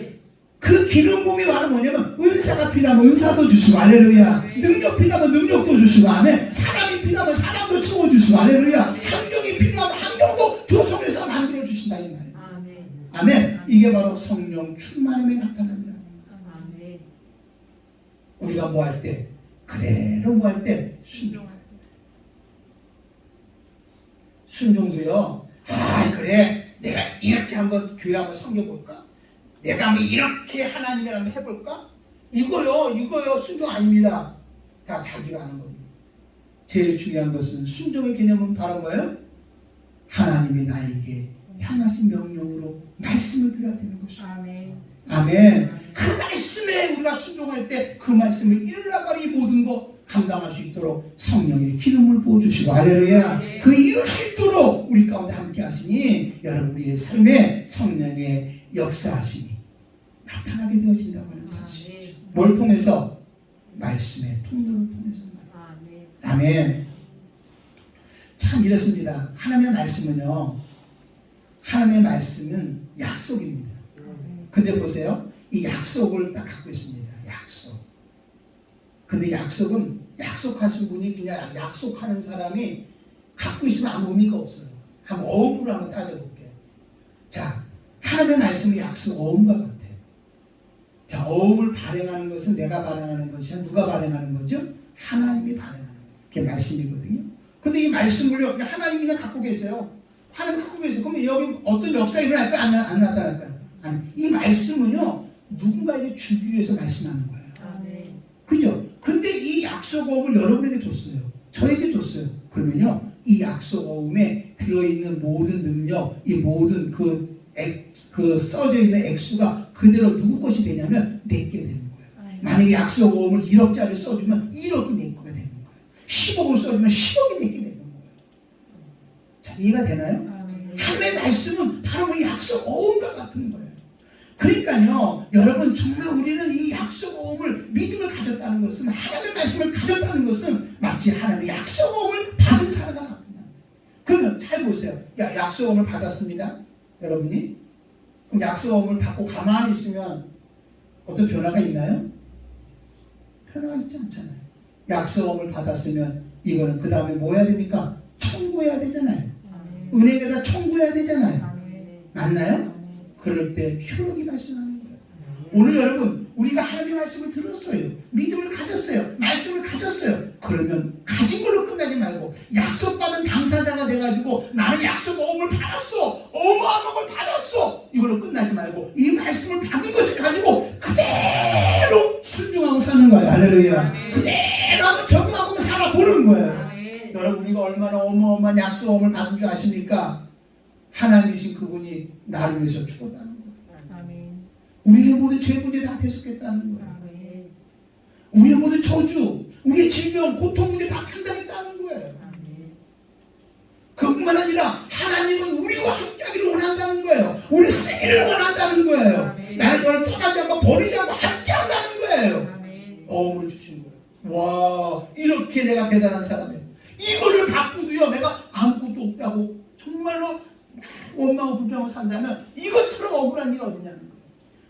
A: 그 기름 부음이 말은 뭐냐면 은사가 필요하면 은사도 주시고 할렐루야. 능력 필요하면 능력도 주시고 아멘. 사람이 필요하면 사람도 채워주시고 할렐루야. 환경이 필요하면 환경도 조성해서 만들어주신다 이 말이에요.
B: 아멘.
A: 아멘. 이게 바로 성령 충만함에 나타납니다.
B: 아멘.
A: 우리가 뭐 할 때 그대로 뭐 할 때 순종도요. 그래 내가 이렇게 한번 교회 한번 섬겨볼까? 내가 한번 이렇게 하나님이랑 한번 해볼까? 이거요 순종 아닙니다. 다 자기가 하는 겁니다. 제일 중요한 것은 순종의 개념은 바로 뭐예요? 하나님이 나에게 향하신 명령으로 말씀을 들어야 되는 것이죠.
B: 아멘.
A: 아멘. 그 말씀에 우리가 순종할 때 그 말씀을 이루려고 이 모든 거 감당할 수 있도록 성령의 기름을 부어주시고 할렐루야. 그 이룰 수 있도록 우리 가운데 함께 하시니 여러분 우리의 삶에 성령의 역사하심이 나타나게 되어진다고 하는 사실이죠. 뭘 통해서? 말씀의 통로를 통해서.
B: 아멘.
A: 아멘. 참 이렇습니다. 하나님의 말씀은요. 하나님의 말씀은 약속입니다. 근데 보세요. 이 약속을 딱 갖고 있습니다. 약속. 근데 약속은 약속하신 분이 그냥 약속하는 사람이 갖고 있으면 아무 의미가 없어요. 한번 어음으로 한번 따져볼게요. 자, 하나님의 말씀은 약속 어음과 같아요. 자, 어음을 발행하는 것은 내가 발행하는 것이야. 누가 발행하는 거죠? 하나님이 발행하는 거예요. 그게 말씀이거든요. 근데 이 말씀을요, 하나님이 그냥 갖고 계세요. 하나님 갖고 계세요. 그러면 여기 어떤 역사가 일어날까요? 안 나타날까요? 아니, 이 말씀은요, 누군가에게 주기 위해서 말씀하는 거예요.
B: 아멘.
A: 그죠? 근데 이 약속어음을 여러분에게 줬어요. 저에게 줬어요. 그러면요, 이 약속어음에 들어있는 모든 능력, 이 모든 그 써져 있는 액수가 그대로 누구 것이 되냐면 내게 되는 거예요. 만약에 약속어음을 1억짜리 써주면 1억이 내 거가 되는 거예요. 10억을 써주면 10억이 내게 되는 거예요. 자, 이해가 되나요?
B: 아멘.
A: 하나님의 말씀은 바로 그 약속어음과 같은 거예요. 그러니까요, 여러분 정말 우리는 이 약속어음을 믿음을 가졌다는 것은 하나님의 말씀을 가졌다는 것은 마치 하나님의 약속어음을 받은 사람과 같구나. 그러면 잘 보세요. 약속어음을 받았습니다. 여러분이 그럼 약속어음을 받고 가만히 있으면 어떤 변화가 있나요? 변화가 있지 않잖아요. 약속어음을 받았으면 이거는 그 다음에 뭐 해야 됩니까? 청구해야 되잖아요.
B: 아멘.
A: 은행에다 청구해야 되잖아요.
B: 아멘.
A: 맞나요? 그럴 때 효력이 발생하는 거예요. 오늘 여러분 우리가 하나님의 말씀을 들었어요. 믿음을 가졌어요. 말씀을 가졌어요. 그러면 가진 걸로 끝나지 말고 약속받은 당사자가 돼가지고 나는 약속어음을 받았어. 어마어마한 걸 받았어. 이걸로 끝나지 말고 이 말씀을 받은 것을 가지고 그대로 순종하고 사는 거예요. 할렐루야. 그대로 한번 적용하고 살아보는 거예요.
B: 아멘.
A: 여러분 우리가 얼마나 어마어마한 약속어음을 받은 줄 아십니까? 하나님이신 그분이 나를 위해서 죽었다는 거예요.
B: 아멘.
A: 우리의 모든 죄 문제 다 대속했다는 거예요.
B: 아멘.
A: 우리의 모든 저주, 우리의 질병, 고통 문제 다 감당했다는 거예요.
B: 아멘.
A: 그뿐만 아니라 하나님은 우리와 함께하기를 원한다는 거예요. 우리 쓰기를 원한다는 거예요.
B: 아멘.
A: 나를 너를 떠나지 않고 버리지 않고 함께한다는 거예요.
B: 아멘.
A: 어음을 주신 거예요. 와, 이렇게 내가 대단한 사람이에요. 이거를 갖고도요, 내가 아무것도 없다고 정말로 원망하고 불평하고 산다면 이것처럼 억울한 일이 어디냐는 거예요.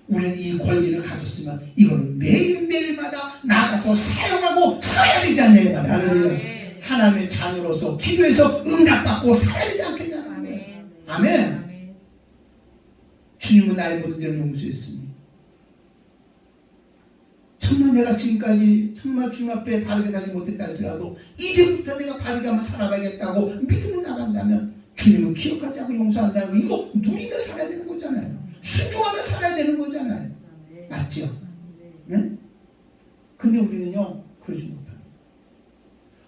A: 우리는 이 권리를 가졌으면 이걸 매일매일마다 나가서 사용하고 써야 되지 않냐 말이에요. 할렐루야. 하나님의 자녀로서 기도해서 응답받고 살아야 되지 않겠냐는 거예요. 아멘.
B: 아멘.
A: 주님은 나의 모든 죄를 용서했으니 정말 내가 지금까지 정말 주님 앞에 바르게 살지 못했다 할지라도 이제부터 내가 바르게 한번 살아봐야겠다고 믿음으로 나간다면 주님은 기억하지 않고 용서한다는 거, 이거 누리며 살아야 되는 거잖아요. 순종하며 살아야 되는 거잖아요. 맞죠? 네? 근데 우리는요 그러지 못합니다.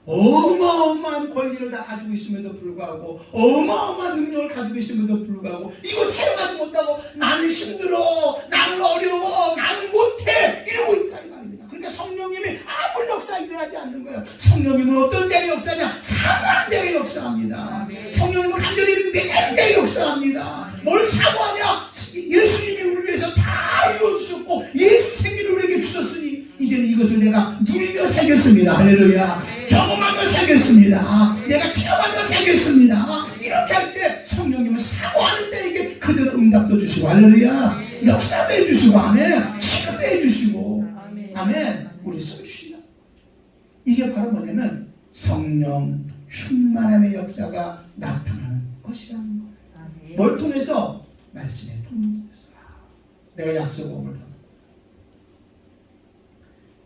A: 어마어마한 권리를 다 가지고 있음에도 불구하고, 어마어마한 능력을 가지고 있음에도 불구하고 이거 사용하지 못하고 나는 힘들어, 나는 어려워, 나는 못해 이러고 있다 이 말입니다. 그러니까 성령님이 아무리 역사 일어나지 않는 거예요. 성령님은 어떤 자가 역사냐? 사모하는 자가 역사합니다.
B: 아멘.
A: 성령님은 간절히 매달린 자가 역사합니다. 뭘 사모하냐? 예수님이 우리를 위해서 다 이루어주셨고 예수 생기를 우리에게 주셨으니 이제는 이것을 내가 누리며 살겠습니다. 할렐루야. 경험하며 살겠습니다. 내가 체험하며 살겠습니다. 이렇게 할 때 성령님은 사모하는 자에게 그대로 응답도 주시고, 할렐루야, 역사도 해주시고, 아멘, 치료도 해주시고, 아멘, 우리 써주신다. 이게 바로 뭐냐면 성령 충만함의 역사가 나타나는 것이라는 거예요. 뭘 통해서? 말씀의 통해서. 내가 약속을 받았고.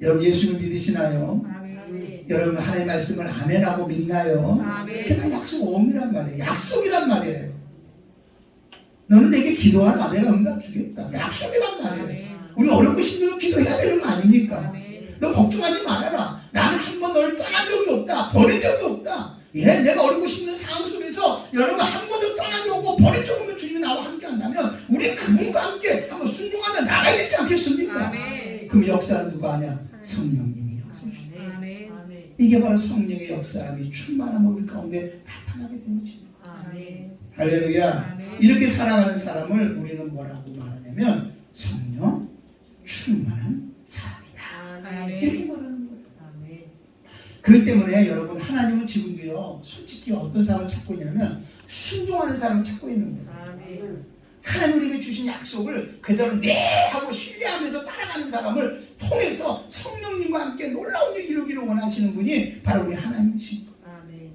A: 여러분 예수님 믿으시나요?
B: 아멘.
A: 여러분 하나님의 말씀을 아멘하고 믿나요?
B: 아멘.
A: 그게 다 약속 오미란 말이에요. 약속이란 말이에요. 너는 내게 기도하라, 내가 응답 주겠다. 약속이란 말이에요.
B: 아멘.
A: 우리 어렵고 힘들면 기도해야 되는 거 아닙니까?
B: 아멘.
A: 너 걱정하지 말아라. 나는 한 번 너를 떠난 적이 없다. 버린 적이 없다. 예, 내가 어렵고 힘든 상황 속에서 여러분 한 번도 떠난 적 없고 버린 적 없는 주님이 나와 함께 한다면 우리 그분과 함께 한번 순종하며 나가야 되지 않겠습니까?
B: 아멘.
A: 그럼 역사는 누가 하냐? 성령님이 역사하십니다.
B: 아멘. 아멘.
A: 이게 바로 성령의 역사함이 충만함을 우리 가운데 나타나게 되는 것입니다.
B: 아멘.
A: 할렐루야.
B: 아멘.
A: 이렇게 살아가는 사람을 우리는 뭐라고 말하냐면 성령 충만한 사람이다. 이렇게 말하는 거예요.
B: 아멘.
A: 그렇기 때문에 여러분 하나님은 지금도요 솔직히 어떤 사람을 찾고 있냐면 순종하는 사람을 찾고 있는 거예요.
B: 아멘.
A: 하나님 우리에게 주신 약속을 그대로 네 하고 신뢰하면서 따라가는 사람을 통해서 성령님과 함께 놀라운 일을 이루기를 원하시는 분이 바로 우리 하나님이신 거예요.
B: 아멘.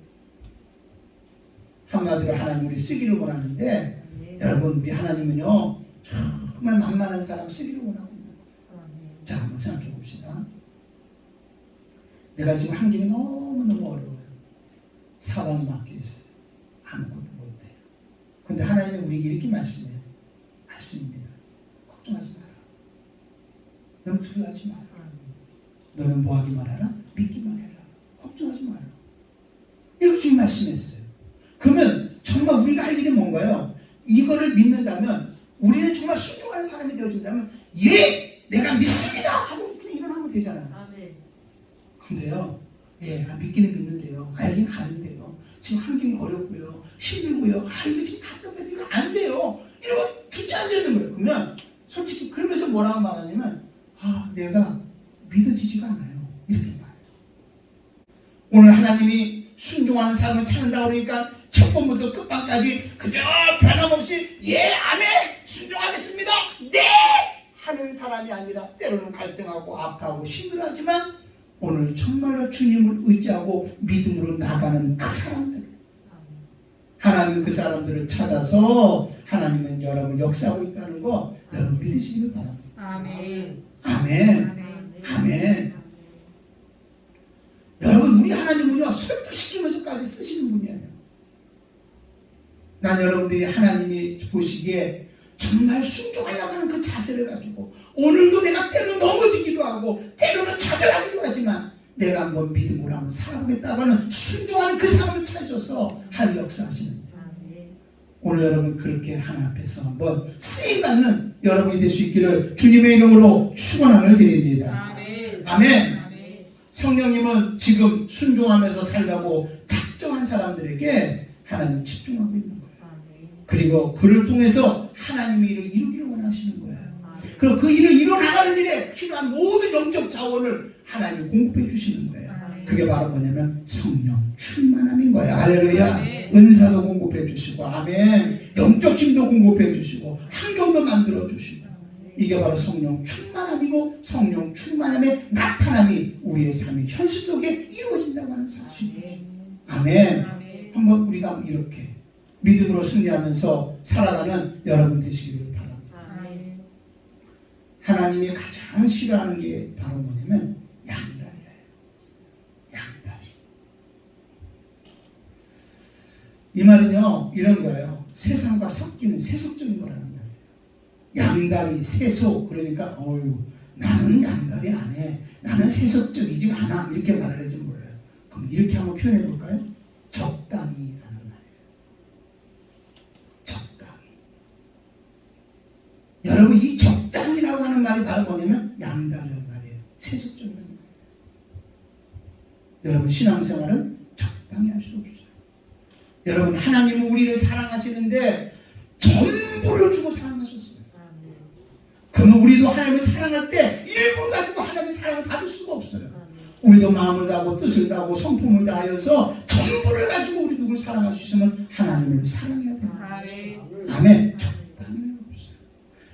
A: 한마디로 하나님 우리 쓰기를 원하는데
B: 아멘.
A: 여러분 우리 하나님은요 정말 만만한 사람 쓰기를 원하고 있는 거예요.
B: 아멘.
A: 자 한번 생각해 봅시다. 내가 지금 환경이 너무너무 어려워요. 사방이 막혀있어요. 아무것도 못해요. 근데 하나님은 우리에게 이렇게 말씀해요. 말씀입니다. 걱정하지 마라. 너는 두려워하지 마라. 너는 뭐하기만 하라? 믿기만 해라. 걱정하지 마라. 이렇게 주님 말씀했어요. 그러면 정말 우리가 할 일이 뭔가요? 이거를 믿는다면 우리는 정말 순종하는 사람이 되어진다면 예! 내가 믿습니다! 하고 그냥 일어나면 되잖아요.
B: 아멘.
A: 근데요, 예, 믿기는 믿는데요, 알긴 아는데요, 지금 환경이 어렵고요, 힘들고요, 이거 지금 답답해서 이거 안 돼요. 이러고 주지 안 되는 거예요. 그러면 솔직히 그러면서 뭐라고 말하냐면 내가 믿어지지가 않아요. 이렇게 말해요. 오늘 하나님이 순종하는 사람을 찾는다 그러니까 첫 번부터 끝방까지 그저 변함없이 예, 아멘, 순종하겠습니다, 네! 하는 사람이 아니라 때로는 갈등하고 아파하고 힘들어하지만 오늘 정말로 주님을 의지하고 믿음으로 나가는 그 사람들, 하나님은 그 사람들을 찾아서 하나님은 여러분 역사하고 있다는 거 여러분 믿으시기를 바랍니다.
B: 아멘.
A: 아멘. 아멘. 여러분 우리 하나님은요 설득시키면서까지 쓰시는 분이에요. 난 여러분들이 하나님이 보시기에 정말 순종하려고 하는 그 자세를 가지고 오늘도 내가 때로는 넘어지기도 하고 때로는 좌절하기도 하지만 내가 한번 믿음으로 한번 살아보겠다고 하는 순종하는 그 사람을 찾아서 하나님 역사하시는데 오늘 여러분 그렇게 하나 앞에서 한번 쓰임받는 여러분이 될 수 있기를 주님의 이름으로 축원함을 드립니다.
B: 아멘.
A: 아멘.
B: 아멘.
A: 성령님은 지금 순종하면서 살라고 작정한 사람들에게 하나님 집중하고 있는 거예요.
B: 아멘.
A: 그리고 그를 통해서 하나님의 일을 이루기를 원하시는 거예요.
B: 아멘.
A: 그리고 그 일을 이뤄나가는 일에 필요한 모든 영적 자원을 하나님이 공급해 주시는 거예요. 그게 바로 뭐냐면 성령 충만함인 거예요. 할렐루야.
B: 아멘.
A: 은사도 공급해 주시고 아멘. 영적 힘도 공급해 주시고 환경도 만들어 주시고 이게 바로 성령 충만함이고 성령 충만함의 나타남이 우리의 삶의 현실 속에 이루어진다고 하는 사실이에요. 아멘.
B: 아멘.
A: 한번 우리가 이렇게 믿음으로 승리하면서 살아가는 여러분 되시기를 바랍니다.
B: 아멘.
A: 하나님이 가장 싫어하는 게 바로 뭐냐면 양다리예요. 양다리. 이 말은요 이런 거예요. 세상과 섞이는 세속적인 거라는 거예요. 양다리, 세속. 그러니까 어유 나는 양다리 안 해. 나는 세속적이지 않아. 이렇게 말을 해도 몰라요. 그럼 이렇게 한번 표현해 볼까요? 적당히라는 말이에요. 적당히. 여러분 이 적당히라고 하는 말이 바로 뭐냐면 양다리라는 말이에요. 세속적이라는 말이에요. 여러분 신앙생활은 적당히 할 수 없어요. 여러분 하나님은 우리를 사랑하시는데 전부를 주고 사랑하셨어요. 그러면 우리도 하나님을 사랑할 때 일부를 가지고 하나님의 사랑을 받을 수가 없어요. 우리도 마음을 다하고 뜻을 다하고 성품을 다하여서 전부를 가지고 우리 누굴 사랑하시면 하나님을 사랑해야 돼요. 아멘. 적당히는 없어요.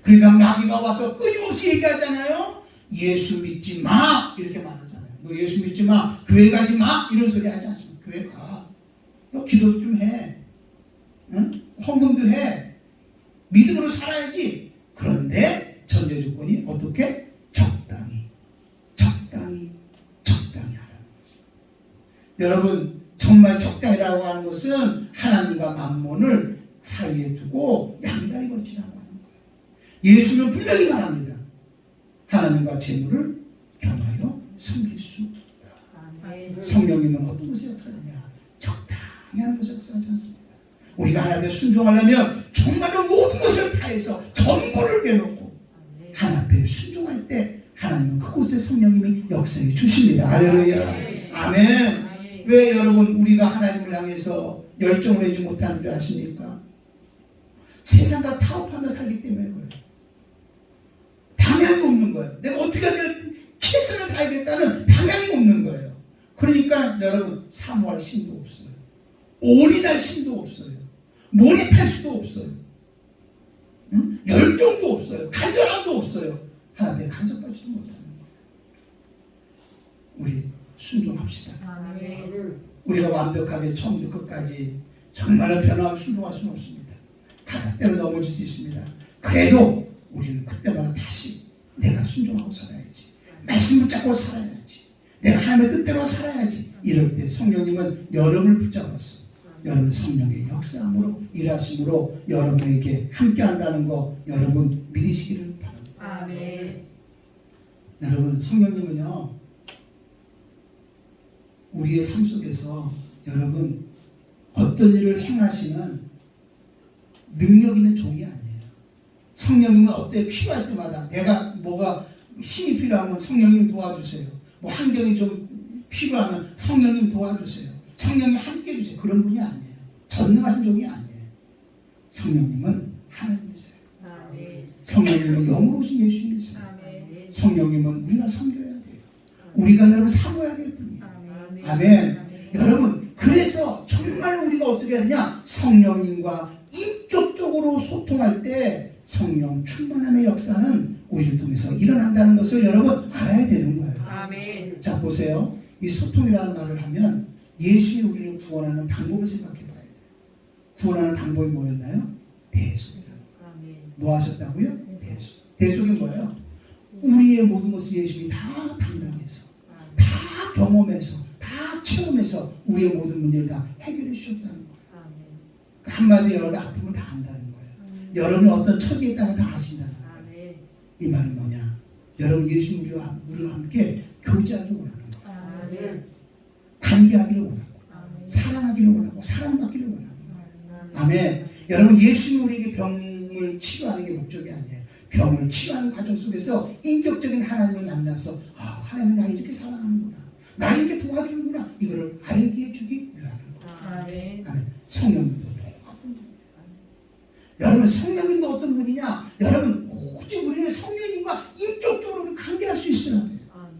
A: 그러니까 마귀가 와서 끊임없이 얘기하잖아요. 예수 믿지 마 이렇게 말하잖아요. 너 예수 믿지 마, 교회 가지 마 이런 소리 하지 않습니까? 교회 가. 너 기도 좀 해. 응? 헌금도 해. 믿음으로 살아야지. 그런데 전제 조건이 어떻게? 적당히 하라는 거죠. 여러분 정말 적당이라고 하는 것은 하나님과 만몬을 사이에 두고 양다리 걸치라고 하는 거예요. 예수는 분명히 말합니다. 하나님과 재물을 겸하여 섬길 수 있다. 성령님은 어떤 것에 역사하냐? 적당히 하는 것에 역사하지 않습니다. 우리가 하나님께 순종하려면 정말로 모든 것을 다해서 전부를 내놓고 하나님 앞에 순종할 때 하나님은 그곳에 성령님이 역사해 주십니다. 할렐루야. 아멘. 왜 여러분 우리가 하나님을 향해서 열정을 내지 못하는 줄 아십니까? 세상과 타협하며 살기 때문에 그래요. 방향이 없는 거예요. 내가 어떻게 해야 될 최선을 다하겠다는 방향이 없는 거예요. 그러니까 여러분 사모할 힘도 없어요. 올인할 힘도 없어요. 몰입할 수도 없어요. 응? 열정도 없어요. 간절함도 없어요. 하나님의 간섭받지도 못하는 거예요. 우리 순종합시다. 우리가 완벽하게 처음부터 끝까지 정말로 변화하고 순종할 수는 없습니다. 가닥대로 넘어질 수 있습니다. 그래도 우리는 그때마다 다시 내가 순종하고 살아야지. 말씀 붙잡고 살아야지. 내가 하나님의 뜻대로 살아야지. 이럴 때 성령님은 여러분을 붙잡았어. 여러분 성령의 역사함으로 일하심으로 여러분에게 함께한다는 거 여러분 믿으시기를 바랍니다.
B: 아멘.
A: 여러분 성령님은요 우리의 삶 속에서 여러분 어떤 일을 행하시는 능력 있는 종이 아니에요. 성령님은 어때 필요할 때마다 내가 뭐가 힘이 필요하면 성령님 도와주세요. 뭐 환경이 좀 필요하면 성령님 도와주세요. 성령님 함께 해주세요. 그런 분이 아니에요. 전능하신 종이 아니에요. 성령님은 하나님이세요. 성령님은 영으로 오신 예수님이세요. 성령님은 우리가 섬겨야 돼요. 우리가 여러분 사모해야 될 분이에요. 아멘. 여러분 그래서 정말 우리가 어떻게 해야 되냐? 성령님과 인격적으로 소통할 때 성령 충만함의 역사는 우리를 통해서 일어난다는 것을 여러분 알아야 되는 거예요.
B: 아멘.
A: 자 보세요. 이 소통이라는 말을 하면 예수님이 우리를 구원하는 방법을 생각해 봐야 돼요. 구원하는 방법이 뭐였나요? 대속이라고. 뭐 하셨다고요? 대속. 대속이 뭐예요? 우리의 모든 것을 예수님이 다 담당해서 다 경험해서 다 체험해서 우리의 모든 문제를 다 해결해 주셨다는 거예요. 한마디로 여러분의 아픔을 다 안다는 거예요. 여러분이 어떤 처지에 있다는 걸 다 아신다는 거예요. 이 말은 뭐냐? 여러분 예수님 우리와 함께 교제하기를 원하는 거예요. 관계하기를 원하고 사랑하기를 원하고 사랑받기를 원하는 거예요. 아멘. 여러분 예수님이 우리에게 병을 치료하는 게 목적이 아니에요. 병을 치료하는 과정 속에서 인격적인 하나님을 만나서 하나님은 나를 이렇게 사랑하는구나, 나를 이렇게 도와주는구나, 이거를 알게 해주기 위하는 거예요.
B: 아멘.
A: 아멘. 성령님도 똑같은 분이에요. 여러분 성령님도 어떤 분이냐? 여러분 오직 우리는 성령님과 인격적으로 관계할 수 있어야 돼요.
B: 아멘.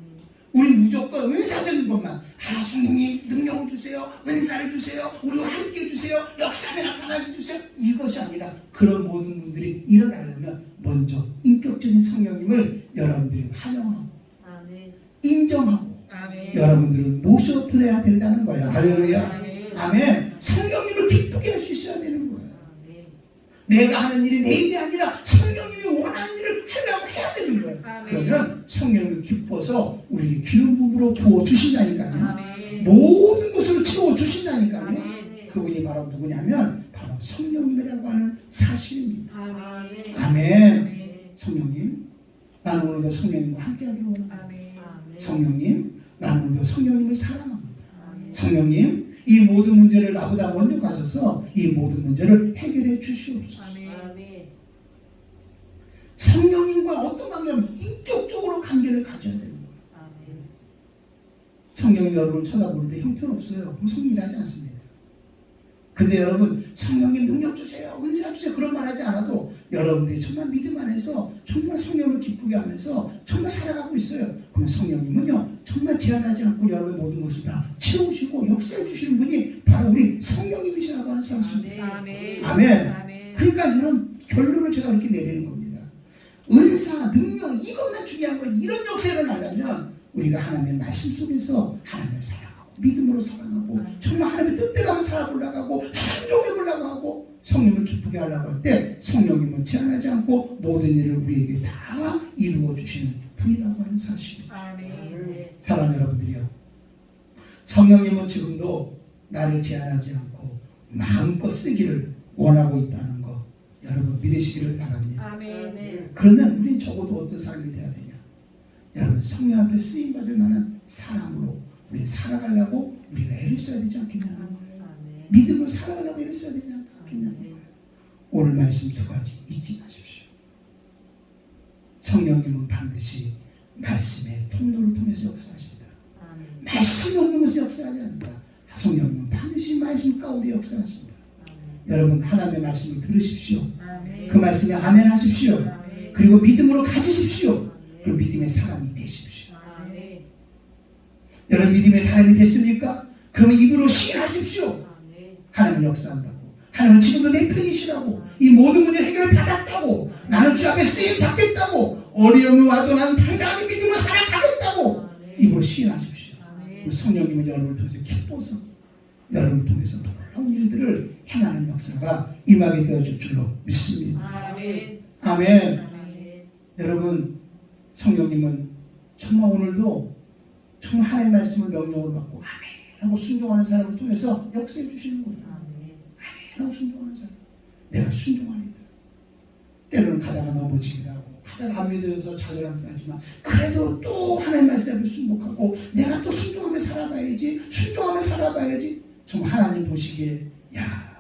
A: 우리 무조건 은사적인 것만, 성령님 능력을 주세요, 은사를 주세요, 우리와 함께 해주세요, 역사에 나타나게 주세요, 이것이 아니라 그런 모든 분들이 일어나려면 먼저 인격적인 성령님을 여러분들이 환영하고
B: 아멘.
A: 인정하고
B: 아멘.
A: 여러분들은 모셔드려야 된다는 거야. 할렐루야.
B: 아멘.
A: 아멘. 성령님을 기쁘게 할 수 있어야 되는 거예요.
B: 아멘.
A: 내가 하는 일이 내 일이 아니라 성령님이 원하는 일을 하려고 해야 되는 거예요.
B: 아멘.
A: 그러면 성령님이 기뻐서 우리에게 기름 부음으로 부어 주신다니까요.
B: 아멘.
A: 모든 것으로 채워 주신다니까요.
B: 아멘.
A: 그분이 바로 누구냐면 바로 성령님이라고 하는 사실입니다.
B: 아멘.
A: 아멘.
B: 아멘.
A: 성령님, 나는 오늘도 성령님과 함께하기를 원합니다.
B: 아멘.
A: 성령님, 나는 오늘도 성령님을 사랑합니다.
B: 아멘.
A: 성령님, 이 모든 문제를 나보다 먼저 가셔서 이 모든 문제를 해결해 주시옵소서.
B: 아멘.
A: 성령님과 어떤 관계는 인격적으로 관계를 가져야 되는 거예요.
B: 아멘.
A: 성령님 여러분을 쳐다보는데 형편없어요. 그럼 성령 일하지 않습니다. 근데 여러분 성령님 능력 주세요, 은사 주세요, 그런 말 하지 않아도 여러분들이 정말 믿음 안에서 정말 성령을 기쁘게 하면서 정말 살아가고 있어요. 그럼 성령님은요 정말 제한하지 않고 여러분의 모든 것을 다 채우시고 역사해 주시는 분이 바로 우리 성령님이시라고 하는 사실입니다.
B: 아멘.
A: 아멘.
B: 아멘.
A: 그러니까 이런 결론을 제가 이렇게 내리는 겁니다. 은사, 능력 이것만 중요한 거예요. 이런 역사를 하려면 우리가 하나님의 말씀 속에서 하나님을 사랑하고 믿음으로 사랑하고 정말 하나님의 뜻대로 한번 살아보려고 하고 순종해보려고 하고 성령을 기쁘게 하려고 할 때 성령님은 제한하지 않고 모든 일을 우리에게 다 이루어 주시는 분이라고 하는 사실입니다.
B: 아멘.
A: 사랑하는 여러분들이요, 성령님은 지금도 나를 제한하지 않고 마음껏 쓰기를 원하고 있다는 거 여러분 믿으시기를 바랍니다.
B: 아멘.
A: 그러면 우린 적어도 어떤 삶이 돼야 되냐? 여러분 성령 앞에 쓰임받을 만한 사람으로 우리 살아가려고 우리가 애를 써야 되지 않겠냐는 거예요.
B: 아멘.
A: 믿음으로 살아가려고 애를 써야 되지 않겠냐는 거예요. 오늘 말씀 두 가지 잊지 마십시오. 성령님은 반드시 말씀의 통로를 통해서 역사하신다.
B: 아멘.
A: 말씀이 없는 것은 역사하지 않는다. 성령님은 반드시 말씀 가운데 역사하신다.
B: 아멘.
A: 여러분 하나님의 말씀을 들으십시오.
B: 아멘.
A: 그 말씀에 아멘 하십시오.
B: 아멘.
A: 그리고 믿음으로 가지십시오. 그리고 믿음의 사람이 되십시오.
B: 아멘.
A: 여러분 믿음의 사람이 됐습니까? 그러면 입으로 시인하십시오.
B: 아멘.
A: 하나님은 역사한다고. 하나님은 지금도 내 편이시라고. 이 모든 문제를 해결받았다고. 나는 주 앞에 쓰임 받겠다고. 어려움이 와도 나는 당당하게 믿음으로 살아가겠다고. 입으로 시인하십시오.
B: 아멘.
A: 성령님은 여러분을 통해서 기뻐서 여러분을 통해서 놀라운 일들을 행하는 역사가 임하게 되어질 줄로 믿습니다.
B: 아멘.
A: 아멘.
B: 아멘.
A: 여러분 성령님은 정말 오늘도 정말 하나님의 말씀을 명령으로 받고 아멘 하고 순종하는 사람을 통해서 역사해 주시는 거예요.
B: 아멘.
A: 아멘 하고 순종하는 사람, 내가 순종합니다. 때로는 가다가 넘어지기도 하고 가다가 안 믿어서 좌절하기도 하지만 그래도 또 하나님의 말씀을 순복하고 내가 또 순종하며 살아봐야지 정말 하나님 보시기에 야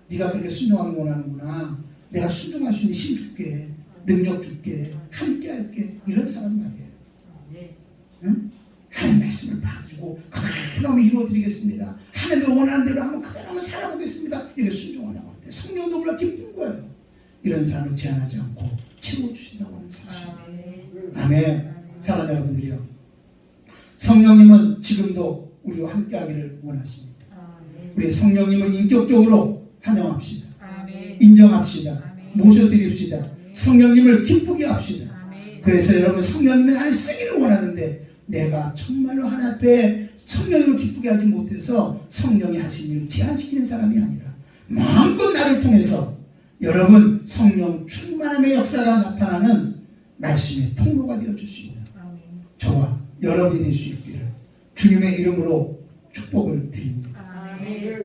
A: 네가 그렇게 순종하기 원하는구나, 내가 순종할 수 있는 힘 줄게, 능력 줄게, 함께 할게, 이런 사람 말이에요.
B: 아멘.
A: 응? 하나님 말씀을 봐주고 그대로 한번 이루어드리겠습니다. 하나님을 원하는 대로 한번 그대로 한번 살아보겠습니다. 이렇게 순종하려고 할 때 성령은 너무나 기쁜 거예요. 이런 사람을 제한하지 않고 채워주신다고 하는 사실. 아멘. 사랑하는 여러분들이요, 성령님은 지금도 우리와 함께하기를 원하십니다.
B: 아멘.
A: 우리 성령님을 인격적으로 환영합시다.
B: 아멘.
A: 인정합시다.
B: 아멘.
A: 모셔드립시다. 성령님을 기쁘게 합시다.
B: 아멘.
A: 그래서 여러분 성령님이 나를 쓰기를 원하는데 내가 정말로 하나님 앞에 성령님을 기쁘게 하지 못해서 성령이 하신 일을 제한시키는 사람이 아니라 마음껏 나를 통해서 여러분 성령 충만함의 역사가 나타나는 말씀의 통로가 되어줄 수 있는
B: 아멘.
A: 저와 여러분이 될 수 있기를 주님의 이름으로 축복을 드립니다.
B: 아멘.